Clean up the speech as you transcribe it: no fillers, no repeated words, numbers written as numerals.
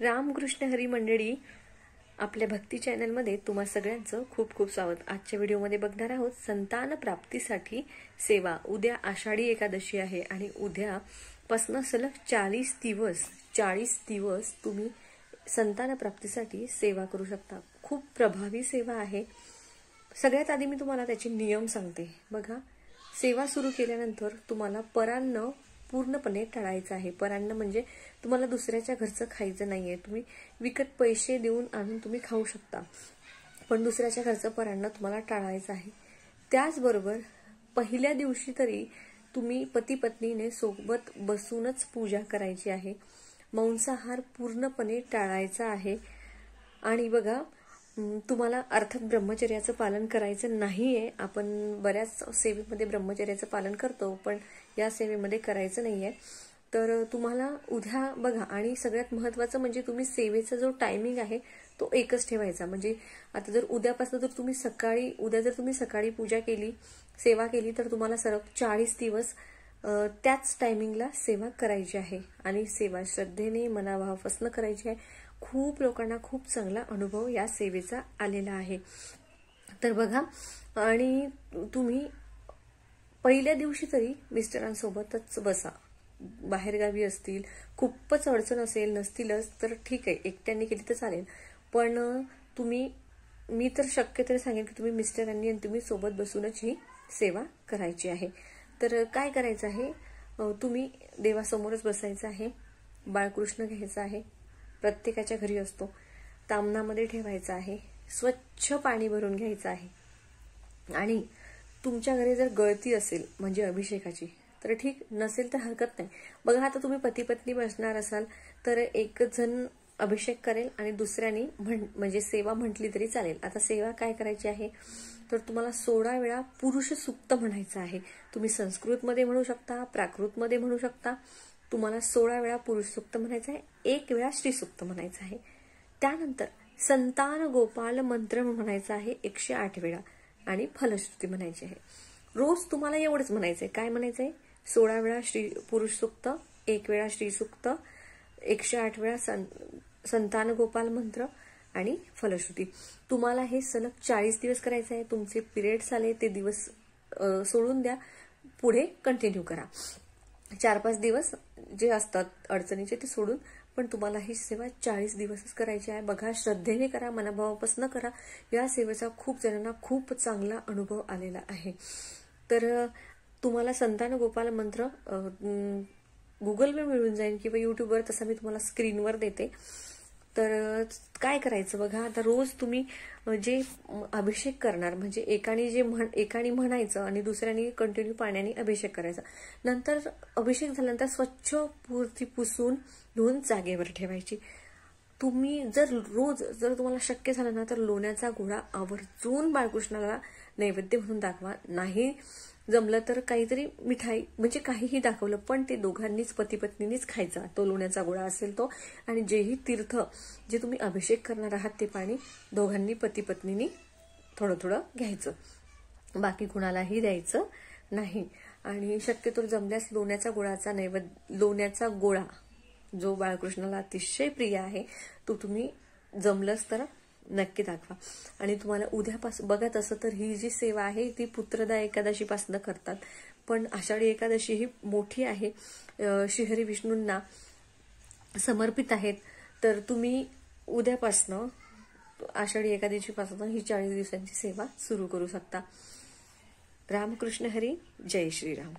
रामकृष्ण हरी मंडळी, आपल्या भक्ती चॅनलमध्ये तुम्हा सगळ्यांचं खूप खूप स्वागत। आजच्या व्हिडिओमध्ये बघणार आहोत संतान प्राप्तीसाठी सेवा। उद्या आषाढी एकादशी आहे आणि उद्यापासून सलग 40 दिवस तुम्ही संतान प्राप्तीसाठी सेवा करू शकता। खूप प्रभावी सेवा आहे। सगळ्यात आधी मी तुम्हाला त्याचे नियम सांगते। बघा, सेवा सुरू केल्यानंतर तुम्हाला परान्न पूर्णपणे टाळायचं आहे। परान्न म्हणजे तुम्हाला दुसऱ्याच्या घरचं खायचं नाहीये। तुम्ही विकत पैसे देऊन आणून तुम्ही खाऊ शकता, पण दुसऱ्याच्या घरचं परान्न तुम्हाला टाळायचं आहे। त्याचबरोबर पहिल्या दिवशी तरी तुम्ही पती पत्नीने सोबत बसूनच पूजा करायची आहे। मांसाहार पूर्णपणे टाळायचा आहे। आणि बघा, तुम्हाला अर्थात ब्रह्मचर्याचं पालन करायचं नाहीये। आपण बऱ्याच सेवेमध्ये ब्रह्मचर्याचं पालन करतो, पण या सेवेमध्ये करायचं नाहीये। तर तुम्हाला उद्या बघा, आणि सगळ्यात महत्त्वाचं म्हणजे तुम्ही सेवेचा जो टायमिंग आहे तो एकच ठेवायचा। म्हणजे आता जर उद्यापासून जर तुम्ही सकाळी पूजा केली, सेवा केली, तर तुम्हाला सलग 40 दिवस त्याच टायमिंगला सेवा करायची आहे। आणि सेवा श्रद्धेने मनाभावापासून करायची आहे। खूप लोकांना खूप चांगला अनुभव या सेवेचा आलेला आहे। तर बघा, आणि तुम्ही पहिल्या दिवशी तरी मिस्टरांसोबतच बसा। बाहेरगावी असतील, खूपच अडचण असेल, नसतीलच तर ठीक आहे, एकट्याने केली तर चालेल। पण मी तर शक्यतो सांगेन की तुम्ही मिस्टरांनी आणि तुम्ही सोबत बसूनच ही सेवा करायची आहे। तर काय करायचं आहे, तुम्ही देवासमोरच बसायचं आहे। बाळकृष्ण घ्यायचा आहे, प्रत्येकाच्या घरी असतो, तामणामध्ये ठेवायचा आहे। स्वच्छ पाणी भरून घ्यायचं आहे। आणि तुमच्या घरी जर गळती असेल म्हणजे अभिषेकाची, तर ठीक, नसेल तर हरकत नाही। बघा, आता तुम्ही पती पत्नी बसणार असाल तर एक जण अभिषेक करेल आणि दुसऱ्याने म्हणजे सेवा म्हटली तरी चालेल। आता सेवा काय करायची आहे, तर तुम्हाला 16 वेळा पुरुष सूक्त म्हणायचं आहे। तुम्ही संस्कृतमध्ये म्हणू शकता, प्राकृतमध्ये म्हणू शकता। तुम्हाला 16 वेळा पुरुष सूक्त म्हणायचं आहे, 1 वेळा स्त्री सूक्त म्हणायचं आहे। त्यानंतर संतान गोपाल मंत्र म्हणायचा आहे 108 वेळा, आणि फलश्रुती म्हणायची आहे। रोज तुम्हाला एवढंच म्हणायचंय। काय म्हणायचंय? 16 वेळा पुरुष सूक्त, 1 वेळा स्त्री सूक्त, 108 वेळा संतान गोपाल मंत्र आणि फलश्रुती। तुम्हाला हे सलग 40 दिवस करायचं आहे। तुमचे पिरियड्स आले ते दिवस सोडून द्या, पुढे कंटिन्यू करा। 4-5 दिवस जे असतात अडचणीचे ते सोडून, पण तुम्हाला ही सेवा 40 दिवसच करायची आहे। बघा, श्रद्धेने करा, मनाभावापासून करा। या सेवेचा खूप जणांना खूप चांगला अनुभव आलेला आहे। तर तुम्हाला संतान गोपाल मंत्र गुगलवर मिळून जाईल किंवा युट्यूबवर, तसा मी तुम्हाला स्क्रीनवर देते। तर काय करायचं बघा, आता रोज तुम्ही जे अभिषेक करणार, म्हणजे एकाने म्हणायचं आणि दुसऱ्याने कंटिन्यू पाण्याने अभिषेक करायचा। नंतर अभिषेक झाल्यानंतर स्वच्छ मूर्ती पुसून धुवून जागेवर ठेवायची। तुम्ही जर तुम्हाला शक्य झालं ना, तर लोण्याचा गोळा आवर्जून बाळकृष्णाला नैवेद्य म्हणून दाखवा। नाही जमलं तर काहीतरी मिठाई, म्हणजे काहीही दाखवलं, पण ते दोघांनीच, पती पत्नीनीच खायचा। तो लोण्याचा गोळा असेल तो, आणि जेही तीर्थ जे तुम्ही अभिषेक करणार आहात ते पाणी दोघांनी, पती पत्नीनी थोडं थोडं घ्यायचं, बाकी कुणालाही द्यायचं नाही। आणि शक्यतो जमल्यास लोण्याचा गोळा जो बाळकृष्णाला अतिशय प्रिय आहे, तो तुम्ही जमलंच तर नक्की दाखवा। आणि तुम्हाला उद्यापासून बघा, तसं तर ही जी सेवा आहे ती पुत्रदा एकादशीपासून करतात, पण आषाढी एकादशी ही मोठी आहे, श्रीहरी विष्णूंना समर्पित आहेत। तर तुम्ही उद्यापासून आषाढी एकादशीपासून ही 40 दिवसांची सेवा सुरू करू शकता। रामकृष्ण हरी, जय श्रीराम।